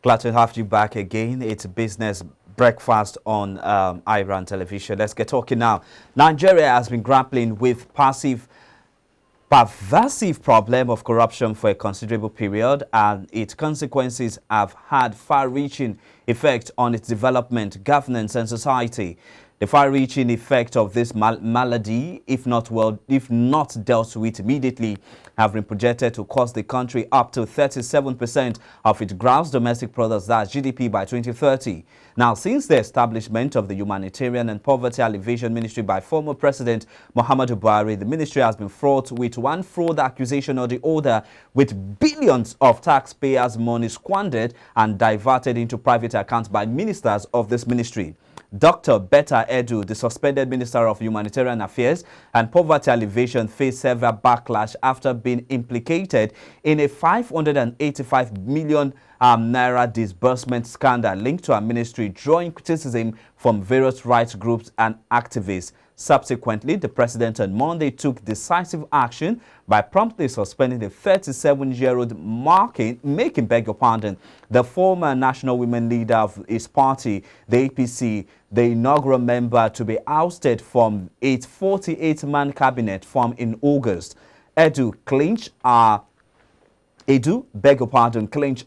Glad to have you back again. It's Business Breakfast on iBrand Television. Let's get talking now. Nigeria has been grappling with pervasive problem of corruption for a considerable period, and its consequences have had far-reaching effect on its development, governance and society. The far-reaching effect of this malady, if not dealt with immediately, have been projected to cost the country up to 37% of its gross domestic product, that's GDP, by 2030. Now, since the establishment of the Humanitarian and Poverty Alleviation Ministry by former President Muhammadu Buhari, the ministry has been fraught with one fraud accusation or the other, with billions of taxpayers' money squandered and diverted into private accounts by ministers of this ministry. Dr. Betta Edu, the suspended Minister of Humanitarian Affairs and Poverty Alleviation, faced several backlash after being implicated in a 585 million naira disbursement scandal linked to a ministry, drawing criticism from various rights groups and activists. Subsequently, the president on Monday took decisive action by promptly suspending the 37-year-old making the former national women leader of his party, the APC, the inaugural member, to be ousted from its 48-man cabinet formed in August. Edu clinched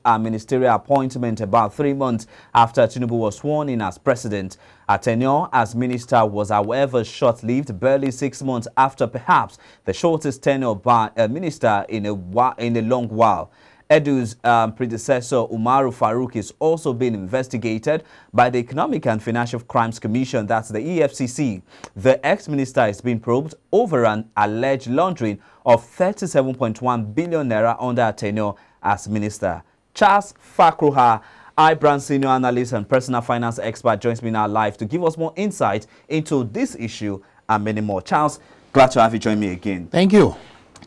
a ministerial appointment about 3 months after Tinubu was sworn in as president. Her tenure as minister was, however, short-lived, barely 6 months after perhaps the shortest tenure by a minister in a long while. Edu's predecessor, Umaru Farouk, is also being investigated by the Economic and Financial Crimes Commission, that's the EFCC. The ex-minister is being probed over an alleged laundering of 37.1 billion naira under her tenure as minister. Charles Fakruha, iBrand senior analyst and personal finance expert, joins me now live to give us more insight into this issue and many more. Charles, glad to have you join me again. Thank you.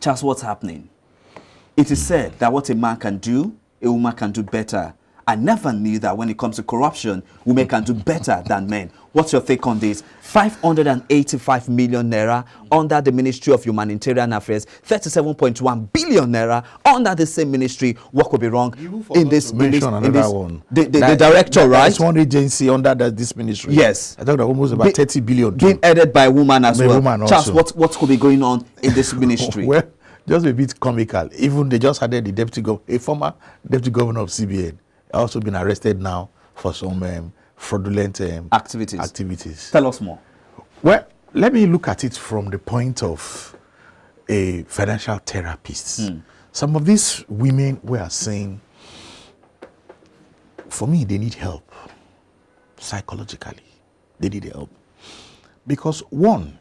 Charles, what's happening? It is said that what a man can do, a woman can do better. I never knew that when it comes to corruption, women can do better than men. What's your take on this? 585 million naira under the Ministry of Humanitarian Affairs, 37.1 billion naira under the same ministry. What could be wrong in this? The director, right? There's one agency under this ministry. Yes. I thought almost about 30 billion. Being headed by a woman as well. Charles, what could be going on in this ministry? Well, just a bit comical. Even they just added the a former deputy governor of CBN, also been arrested now for some fraudulent activities. Tell us more. Well, let me look at it from the point of a financial therapist. Some of these women we are saying, for me, they need help psychologically. They need help because one.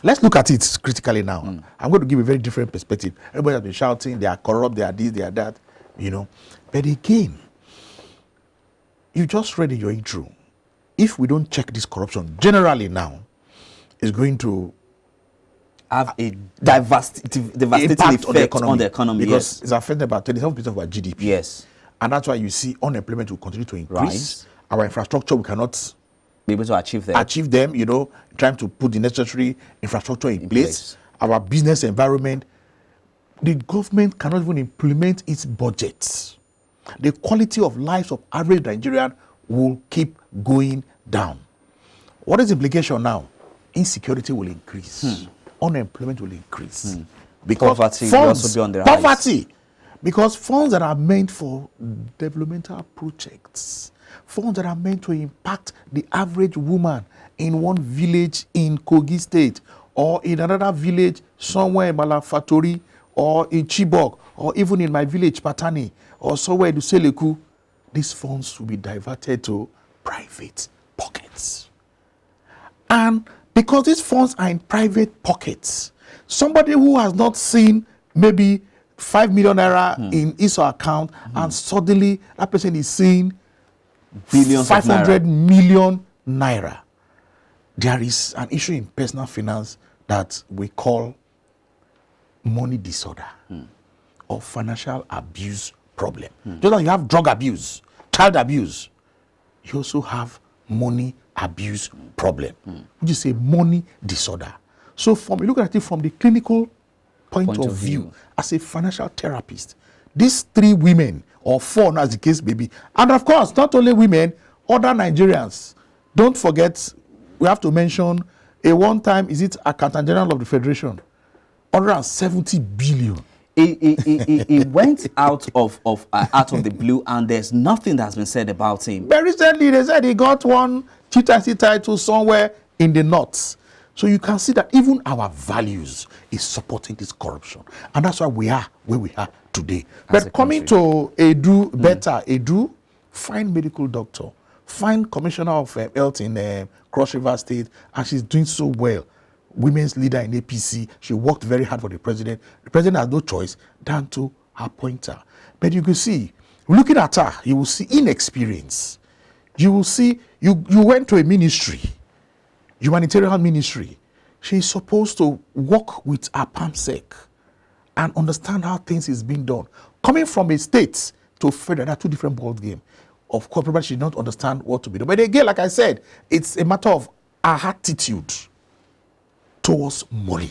Let's look at it critically now. I'm going to give a very different perspective. Everybody has been shouting, they are corrupt, they are this, they are that, But again, you just read in your intro, if we don't check this corruption, generally now, it's going to have a devastating effect on the economy. Because it's affecting about 27% of our GDP. Yes. And that's why you see unemployment will continue to increase. Right. Our infrastructure, we cannot be able to achieve them. Trying to put the necessary infrastructure in place. Our business environment, the government cannot even implement its budgets. The quality of lives of average Nigerian will keep going down. What is the implication now? Insecurity will increase. Unemployment will increase. Because poverty will also be on the rise. Poverty. Because funds that are meant for developmental projects, funds that are meant to impact the average woman in one village in Kogi State or in another village somewhere in Malafatori or in Chibok or even in my village, Patani, or somewhere in Useleku, these funds will be diverted to private pockets. And because these funds are in private pockets, somebody who has not seen maybe 5 million naira in his account and suddenly that person is seeing billions 500 million naira. There is an issue in personal finance that we call money disorder or financial abuse problem. Just like you have drug abuse, child abuse, you also have money abuse problem, which is a money disorder. So from look at it from the clinical point of view, as a financial therapist, these three women or 4 as the case may be. And of course, not only women, other Nigerians. Don't forget, we have to mention a one-time, is it Accountant General of the Federation? 170 billion. He went out of the blue, and there's nothing that's been said about him. Very recently, they said he got one chieftaincy title somewhere in the north. So you can see that even our values is supporting this corruption. And that's why we are where we are today. But coming to Edu, better Edu, find medical doctor, find commissioner of health in Cross River State, and she's doing so well. Women's leader in APC, she worked very hard for the president. The president has no choice than to appoint her. But you can see, looking at her, you will see inexperience. You will see, you went to a ministry, humanitarian ministry. She's supposed to work with her PAMSEC and understand how things is being done. Coming from a state to federal, there are two different ball games. Of course, everybody should not understand what to be done. But again, like I said, it's a matter of our attitude towards money.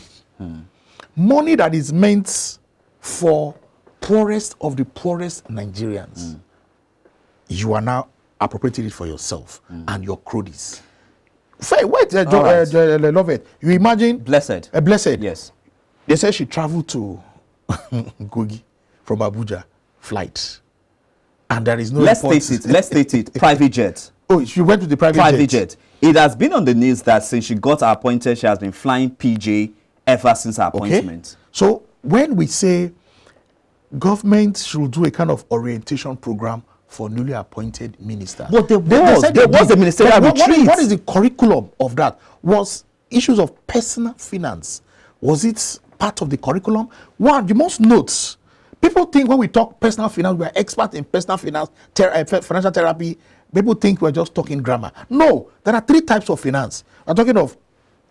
Money that is meant for poorest of the poorest Nigerians. You are now appropriating it for yourself and your cronies. Wait, love it. You imagine Blessed. Blessed. Yes. They said she traveled to Kogi from Abuja flight, and there is no. Let's state it. Private jet. Oh, she went to the private jet. It has been on the news that since she got appointed, she has been flying PJ ever since her appointment. Okay. So when we say government should do a kind of orientation program for newly appointed ministers, but there was a ministerial retreat. What is the curriculum of that? Was issues of personal finance? Was it part of the curriculum? One, you must note, people think when we talk personal finance, we are experts in personal finance, financial therapy. People think we're just talking grammar. No, there are 3 types of finance. I'm talking of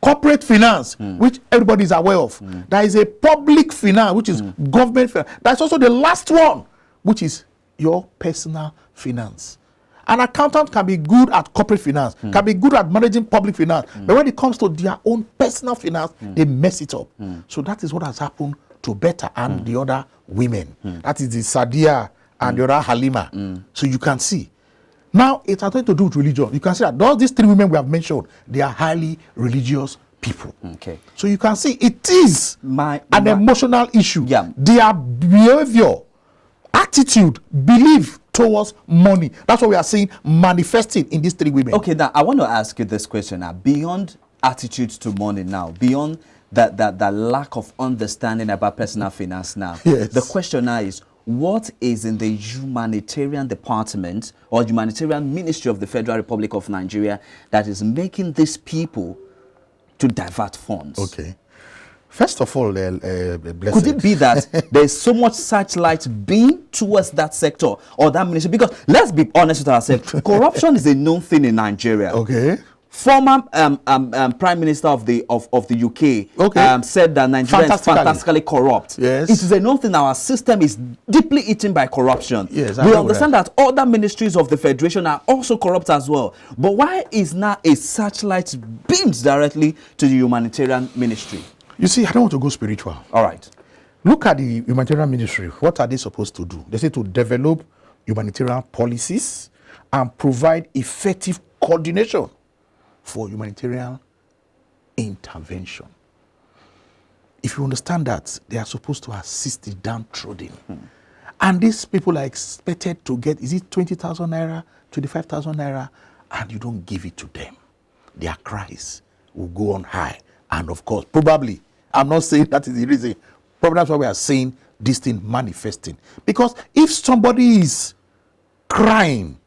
corporate finance, which everybody is aware of. There is a public finance, which is government finance. There's also the last one, which is your personal finance. An accountant can be good at corporate finance, can be good at managing public finance, but when it comes to their own personal finance, they mess it up. So that is what has happened to Betta and the other women. That is the Sadia and the other Halima. So you can see. Now, it has nothing to do with religion. You can see that these 3 women we have mentioned, they are highly religious people. Okay. So you can see it is an emotional issue. Yeah. Their behavior, attitude, belief towards money. That's what we are seeing manifesting in these 3 women. Okay, now I want to ask you this question now. Beyond attitude to money now, beyond that lack of understanding about personal finance now, the question now is, what is in the humanitarian department or humanitarian ministry of the Federal Republic of Nigeria that is making these people to divert funds? Okay. First of all, Blessed. Could it be that there's so much searchlight being towards that sector or that ministry? Because let's be honest with ourselves, corruption is a known thing in Nigeria. Okay. Former Prime Minister of the UK said that Nigeria is fantastically corrupt. Yes. It is a known thing. Our system is deeply eaten by corruption. Yes, we understand that other ministries of the Federation are also corrupt as well. But why is now a searchlight beamed directly to the humanitarian ministry? You see, I don't want to go spiritual. All right. Look at the humanitarian ministry. What are they supposed to do? They say to develop humanitarian policies and provide effective coordination for humanitarian intervention. If you understand that, they are supposed to assist the downtrodden. And these people are expected to get, is it 20,000 naira, 25,000 naira, and you don't give it to them. Their cries will go on high. And of course, probably, I'm not saying that is the reason, probably that's why we are seeing this thing manifesting. Because if somebody is crying,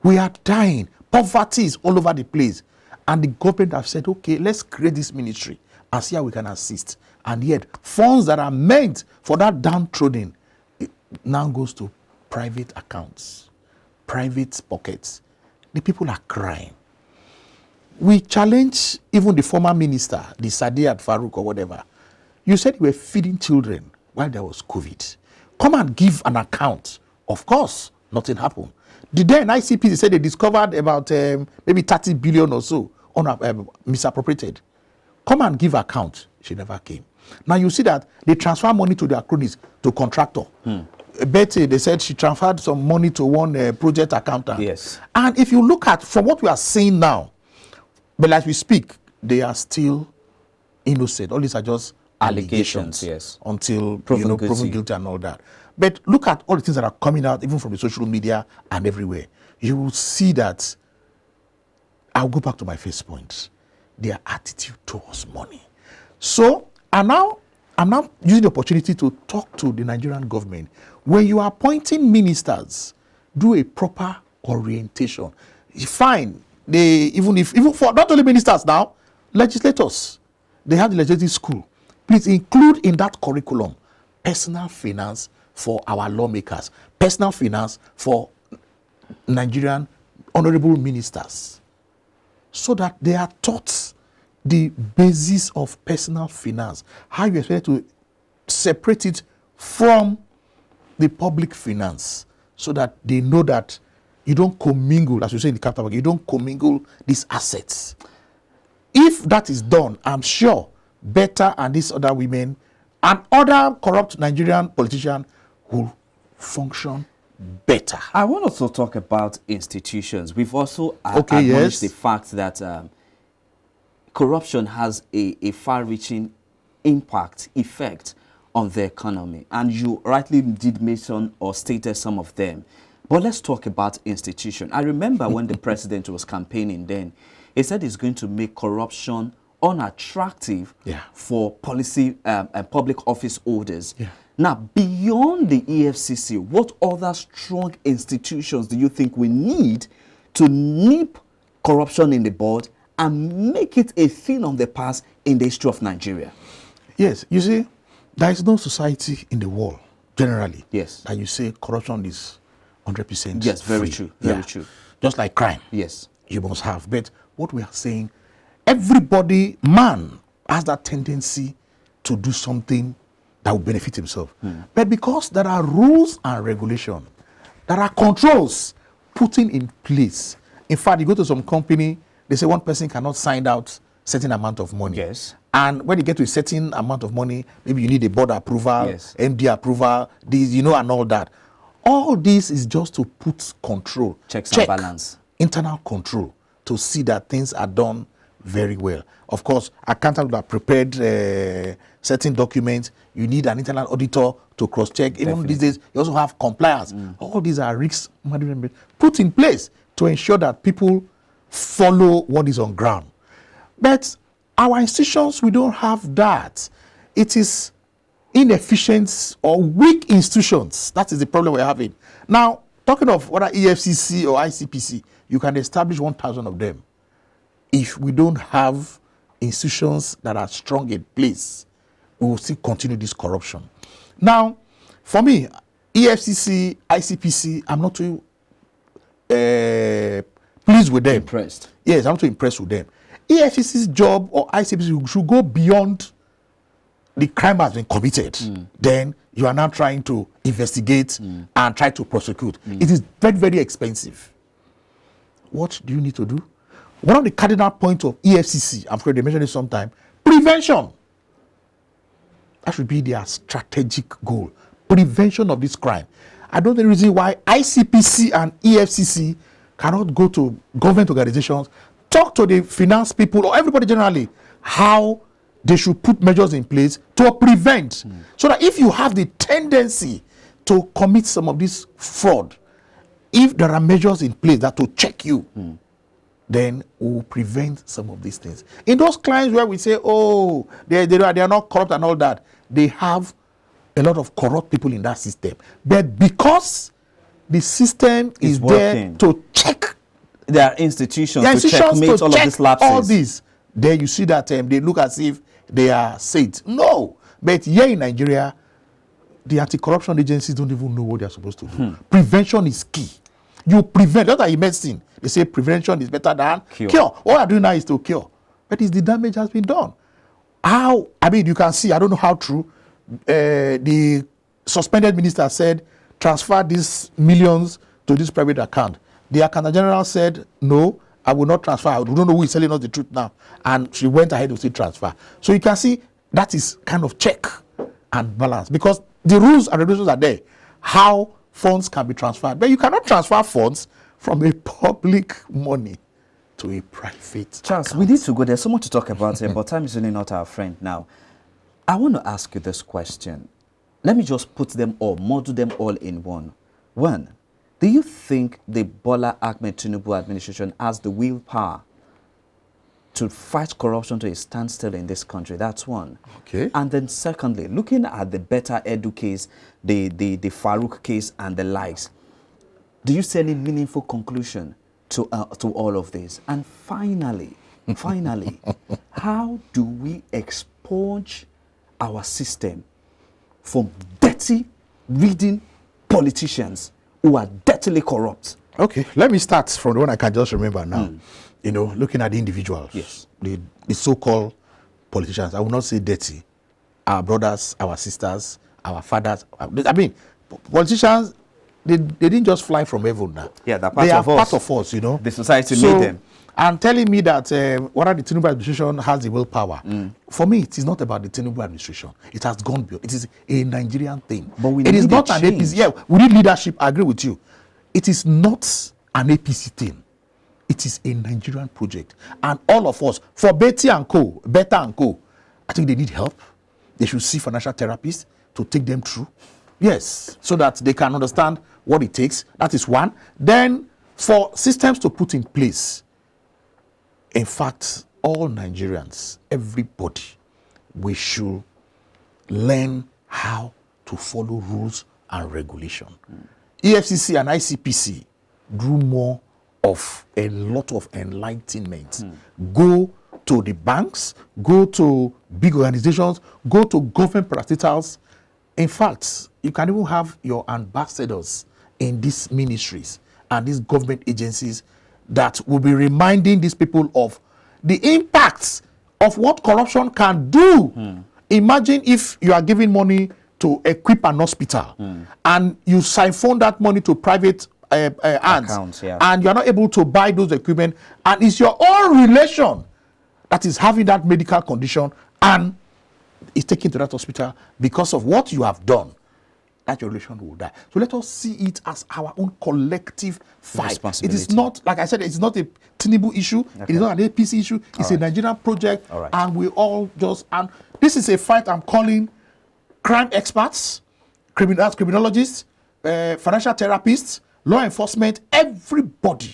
we are dying, poverty is all over the place, and the government have said, okay, let's create this ministry and see how we can assist. And yet, funds that are meant for that downtrodden, it now goes to private accounts, private pockets. The people are crying. We challenge even the former minister, the Sadiat Farouk or whatever. You said you were feeding children while there was COVID. Come and give an account. Of course, nothing happened. The day in ICP, they said they discovered about maybe 30 billion or so misappropriated. Come and give account. She never came. Now you see that they transfer money to their cronies, to contractor. Betty, they said she transferred some money to one project accountant. Yes. And if you look at from what we are seeing now, but as we speak, they are still innocent. All these are just allegations, yes, until proven guilty and all that. But look at all the things that are coming out, even from the social media and everywhere. You will see that. I'll go back to my first point: their attitude towards money. So, I'm now using the opportunity to talk to the Nigerian government. When you are appointing ministers, do a proper orientation. Fine. Even for not only ministers now, legislators, they have the legislative school. Please include in that curriculum personal finance for our lawmakers, personal finance for Nigerian honorable ministers, so that they are taught the basis of personal finance, how you expect to separate it from the public finance, so that they know that you don't commingle, as you say in the capital market, you don't commingle these assets. If that is done, I'm sure Better and these other women and other corrupt Nigerian politicians will function better. I want us to talk about institutions. We've also acknowledged the fact that corruption has a far-reaching effect on the economy. And you rightly did mention or stated some of them. But let's talk about institutions. I remember when the president was campaigning then, he said he's going to make corruption unattractive for policy and public office holders. Now, beyond the EFCC, what other strong institutions do you think we need to nip corruption in the bud and make it a thing of the past in the history of Nigeria? Yes, you see, there is no society in the world, generally, that you say corruption is 100% Yes, very free. true, very true. Just like crime. Yes. You must have. But what we are saying, everybody, man, has that tendency to do something that will benefit himself. But because there are rules and regulations, there are controls putting in place. In fact, you go to some company, they say one person cannot sign out certain amount of money. Yes. And when you get to a certain amount of money, maybe you need a board approval, MD approval, these, and all that. All this is just to put control. Checks and balance. Internal control to see that things are done very well. Of course, accountants will have prepared certain documents. You need an internal auditor to cross-check. Even these days, you also have compliance. All these are risk management put in place to ensure that people follow what is on ground. But our institutions, we don't have that. It is inefficient or weak institutions. That is the problem we're having. Now, talking of whether EFCC or ICPC, you can establish 1,000 of them. If we don't have institutions that are strong in place, we will still continue this corruption. Now, for me, EFCC, ICPC, I'm not too pleased with them. Impressed. Yes, I'm too impressed with them. EFCC's job or ICPC should go beyond the crime has been committed. Then you are now trying to investigate and try to prosecute. It is very, very expensive. What do you need to do? One of the cardinal points of EFCC, I'm sure they mentioned it sometime, prevention. That should be their strategic goal. Prevention of this crime. I don't know the reason why ICPC and EFCC cannot go to government organizations, talk to the finance people or everybody generally, how they should put measures in place to prevent. So that if you have the tendency to commit some of this fraud, if there are measures in place that will check you, then we will prevent some of these things. In those clients where we say, oh, they are not corrupt and all that, they have a lot of corrupt people in that system. But because the system is there to check, there are institutions to checkmate all of these lapses. All these, then you see that they look as if they are saints. No. But here in Nigeria, the anti-corruption agencies don't even know what they are supposed to do. Prevention is key. You prevent, not like in medicine. They say prevention is better than cure. What I'm doing now is to cure. But the damage has been done. How? I mean, you can see, I don't know how true. The suspended minister said, transfer these millions to this private account. The accountant general said, no, I will not transfer. We don't know who is telling us the truth now. And she went ahead to say transfer. So you can see that is kind of check and balance. Because the rules and regulations are there. how funds can be transferred. But you cannot transfer funds from a public money to a private Charles, account. we need to go. There's so much to talk about here, but time is really not our friend now. I want to ask you this question. Let me just put them all, model them all in one. One, do you think the Bola Ahmed Tinubu administration has the willpower to fight corruption to a standstill in this country? That's one. Okay. And then secondly, looking at the Better Edu case, the Farouk case and the likes, do you see any meaningful conclusion to all of this? And finally, how do we expunge our system from dirty, reading politicians who are dirtily corrupt? Okay, let me start from the one I can just remember now. You know, looking at the individuals, Yes. the so-called politicians. I will not say dirty. Our brothers, our sisters, our fathers. I mean, politicians, they didn't just fly from heaven now. Yeah, they're part they of are us. part of us, you know. The society made them. And telling me that whether the Tinubu administration has the willpower, for me, it is not about the Tinubu administration. It has gone beyond. It is a Nigerian thing. But we it is need not a an change. APC. Yeah, we need leadership. I agree with you. It is not an APC thing. It is a Nigerian project. And all of us, for Betty and Co., Beta and Co., I think they need help. They should see financial therapists to take them through. Yes, so that they can understand what it takes. That is one. Then, for systems to put in place, in fact, all Nigerians, everybody, we should learn how to follow rules and regulation. EFCC and ICPC do more of a lot of enlightenment. Go to the banks, go to big organizations, go to government parastatals. In fact, you can even have your ambassadors in these ministries and these government agencies that will be reminding these people of the impacts of what corruption can do. Imagine if you are giving money to equip an hospital and you siphon that money to private hands, Accounts, yeah. and you are not able to buy those equipment, and it's your own relation that is having that medical condition and is taken to that hospital because of what you have done. That your relation will die. So let us see it as our own collective fight. It is not, like I said, it's not a Tinubu issue. Okay. It is not an APC issue. It's a Nigerian project. And we all just, and this is a fight I'm calling crime experts, criminologists, financial therapists, law enforcement, everybody.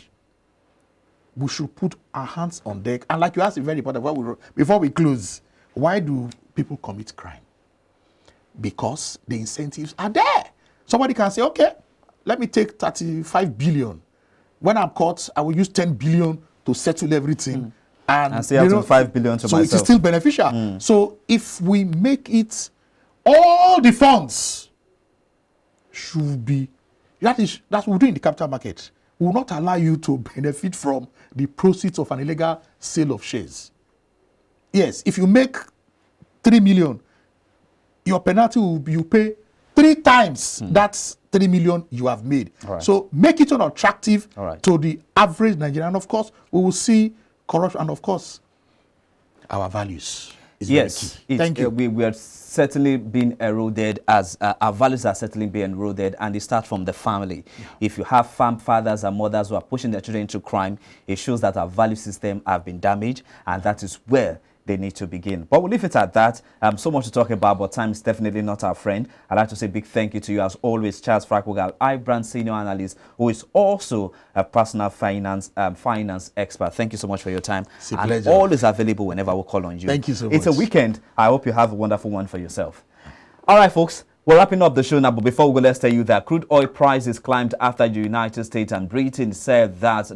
We should put our hands on deck. And like you asked, a very important, before we close, why do people commit crime? Because the incentives are there. Somebody can say, okay, let me take 35 billion. When I'm caught, I will use 10 billion to settle everything. And say up to 5 billion to myself. So it is still beneficial. So if we make it, all the funds should be, that's what we do in the capital market. We will not allow you to benefit from the proceeds of an illegal sale of shares. Yes, if you make 3 million, your penalty will be you pay 3 times that's 3 million you have made. So make it unattractive to the average Nigerian. Of course, we will see corruption, and of course, our values. Yes, thank you. We are certainly being eroded, as our values are certainly being eroded, and they start from the family. If you have fathers and mothers who are pushing their children into crime, it shows that our value system have been damaged, and that is where they need to begin. But we'll leave it at that. So much to talk about, but time is definitely not our friend. I'd like to say a big thank you to you, as always, Charles Frakwogal, iBrand Senior Analyst, who is also a personal finance expert. Thank you so much for your time. It's a and pleasure. Always available whenever we call on you. Thank you so much. It's a weekend. I hope you have a wonderful one for yourself. All right, folks. We're wrapping up the show now, but before we go, let's tell you that crude oil prices climbed after the United States and Britain said that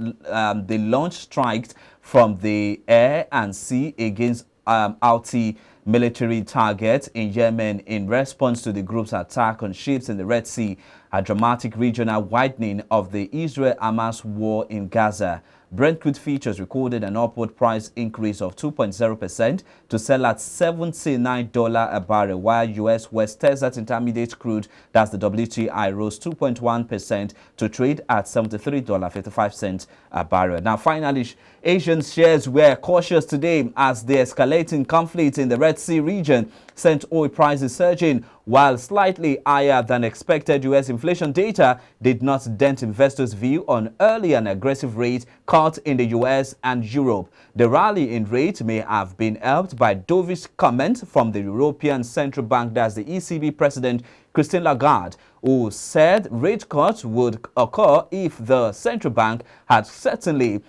they launched strikes from the air and sea against Houthi military targets in Yemen in response to the group's attack on ships in the Red Sea, a dramatic regional widening of the Israel-Hamas war in Gaza. Brent crude futures recorded an upward price increase of 2.0% to sell at $79 a barrel, while U.S. West Texas Intermediate crude, that's the WTI, rose 2.1% to trade at $73.55 a barrel. Now, finally, Asian shares were cautious today as the escalating conflict in the Red Sea region sent oil prices surging, while slightly higher than expected U.S. inflation data did not dent investors' view on early and aggressive rate cut in the U.S. and Europe. The rally in rate may have been helped by dovish comments from the European Central Bank, that's the ECB President Christine Lagarde, who said rate cuts would occur if the central bank had certainty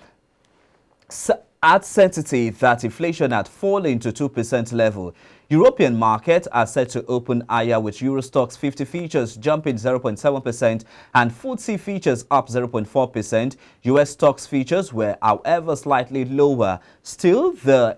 that inflation had fallen to 2% level. European markets are set to open higher, with Euro Stoxx 50 futures jumping 0.7% and FTSE futures up 0.4%. US Stoxx futures were, however, slightly lower. Still, the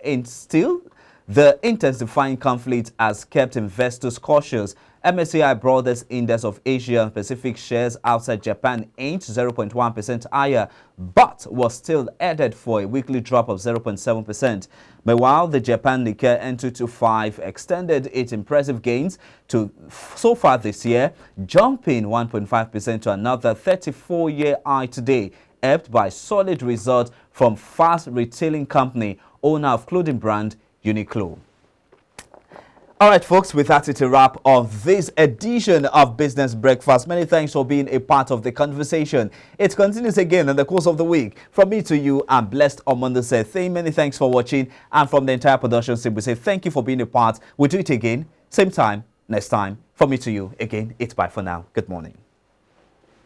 intensifying conflict has kept investors cautious. MSCI Broadest Index of Asia and Pacific shares outside Japan inched 0.1% higher, but was still headed for a weekly drop of 0.7%. Meanwhile, the Japan Nikkei N225 extended its impressive gains to so far this year, jumping 1.5% to another 34-year high today, helped by solid results from fast retailing company, owner of clothing brand Uniqlo. All right, folks, with that, it's a wrap of this edition of Business Breakfast. Many thanks for being a part of the conversation. It continues again in the course of the week. From me to you, I'm Blessed Omondo said. Many thanks for watching. And from the entire production team, we say thank you for being a part. We'll do it again, same time, next time. From me to you, again, it's bye for now. Good morning.